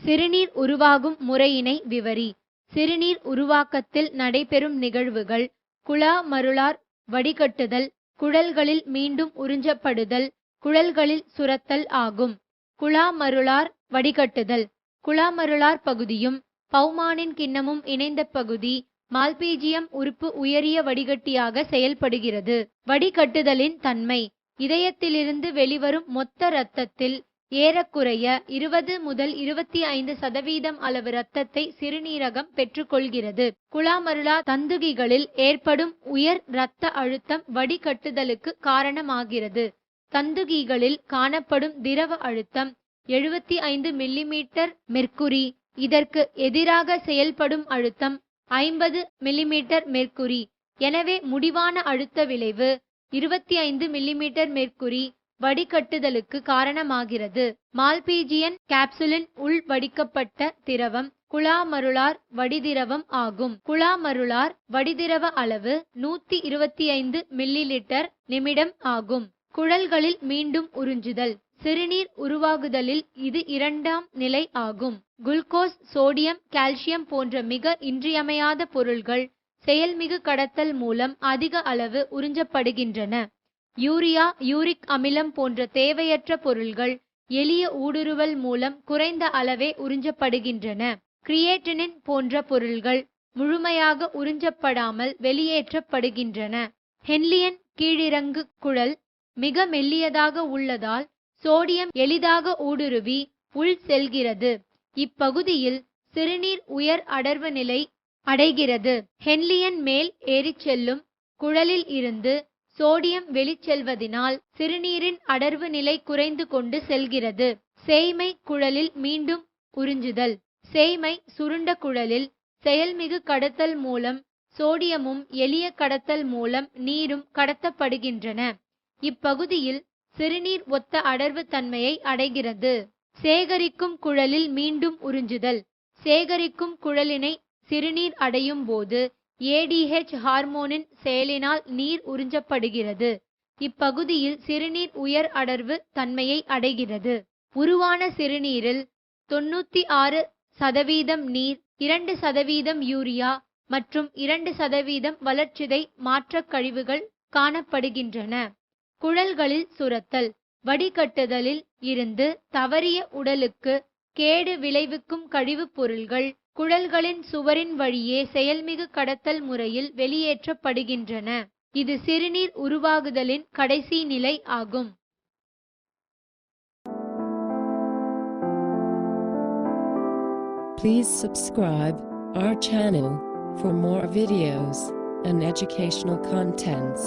சிறுநீர் உருவாகும் முறையினை விவரி. சிறுநீர் உருவாக்கத்தில் நடைபெறும் நிகழ்வுகள் குழா மருளார் வடிகட்டுதல், குழல்களில் மீண்டும் உறிஞ்சப்படுதல், குழல்களில் சுரத்தல் ஆகும். குழா மருளார் வடிகட்டுதல். குழாமருளார் பகுதியும் பௌமானின் கிண்ணமும் இணைந்த பகுதி மால்பீஜியம் உறுப்பு உயரிய வடிகட்டியாக செயல்படுகிறது. வடிகட்டுதலின் தன்மை. இதயத்திலிருந்து வெளிவரும் மொத்த இரத்தத்தில் ஏறக்குறைய 20 முதல் 25% அளவு இரத்தத்தை சிறுநீரகம் பெற்றுக்கொள்கிறது. குழாமருளா தந்துகிகளில் ஏற்படும் உயர் இரத்த அழுத்தம் வடிகட்டுதலுக்கு காரணமாகிறது. தந்துகிகளில் காணப்படும் திரவ அழுத்தம் 75 மில்லிமீட்டர் மெர்க்குரி. இதற்கு எதிராக செயல்படும் அழுத்தம் 50 மில்லிமீட்டர் மெர்க்குரி. எனவே முடிவான அழுத்த விளைவு 25 மில்லிமீட்டர் மெர்க்குரி வடிகட்டுதலுக்கு காரணமாகிறது. மால்பீஜியன் கேப்சுலின் உள் வடிக்கப்பட்ட திரவம் குழாமருளார் வடிதிரவம் ஆகும். குழாமருளார் வடிதிரவ அளவு 125 மில்லிலிட்டர் நிமிடம் ஆகும். குழல்களில் மீண்டும் உறிஞ்சுதல். சிறுநீர் உருவாகுதலில் இது இரண்டாம் நிலை ஆகும். குளுக்கோஸ், சோடியம், கால்சியம் போன்ற மிக இன்றியமையாத பொருள்கள் செயல்மிகு கடத்தல் மூலம் அதிக அளவு உறிஞ்சப்படுகின்றன. யூரியா, யூரிக் அமிலம் போன்ற தேவையற்ற பொருள்கள் எளிய ஊடுருவல் மூலம் குறைந்த அளவே உறிஞ்சப்படுகின்றன. கிரியேட்டினின் போன்ற பொருள்கள் முழுமையாக உறிஞ்சப்படாமல் வெளியேற்றப்படுகின்றன. ஹென்லியன் கீழிறங்கு குழல் மிக மெல்லியதாக உள்ளதால் சோடியம் எளிதாக ஊடுருவி உள் செல்கிறது. இப்பகுதியில் சிறுநீர் உயர் அடர்வு நிலை அடைகிறது. ஹென்லியன் மேல் ஏறிச் செல்லும் குழலில் இருந்து சோடியம் வெளிச்செல்வதினால் சிறுநீரின் அடர்வு நிலை குறைந்து கொண்டு செல்கிறது. சேய்மை குழலில் மீண்டும் உறிஞ்சுதல். சேய்மை சுருண்ட குழலில் செயல்மிகு கடத்தல் மூலம் சோடியமும் எளிய கடத்தல் மூலம் நீரும் கடத்தப்படுகின்றன. இப்பகுதியில் சிறுநீர் ஒத்த அடர்வு தன்மையை அடைகிறது. சேகரிக்கும் குழலில் மீண்டும் உறிஞ்சுதல். சேகரிக்கும் குழலினை சிறுநீர் அடையும் போது ஏடிஹெச் ஹார்மோனின் செயலினால் நீர் உறிஞ்சப்படுகிறது. இப்பகுதியில் சிறுநீர் உயர் அடர்வு தன்மையை அடைகிறது. உருவான சிறுநீரில் 96% நீர், 2% யூரியா மற்றும் 2% வளர்சிதை மாற்றக் கழிவுகள் காணப்படுகின்றன. குழல்களில் சுரத்தல். வடிகட்டுதலில் இருந்து தவறிய உடலுக்கு கேடு விளைவிக்கும் கழிவுப் பொருள்கள் குழல்களின் சுவரின் வழியே செயல்மிகு கடத்தல் முறையில் வெளியேற்றப்படுகின்றன. இது சிறுநீர் உருவாகுதலின் கடைசி நிலை ஆகும். Please subscribe our channel for more videos and educational contents.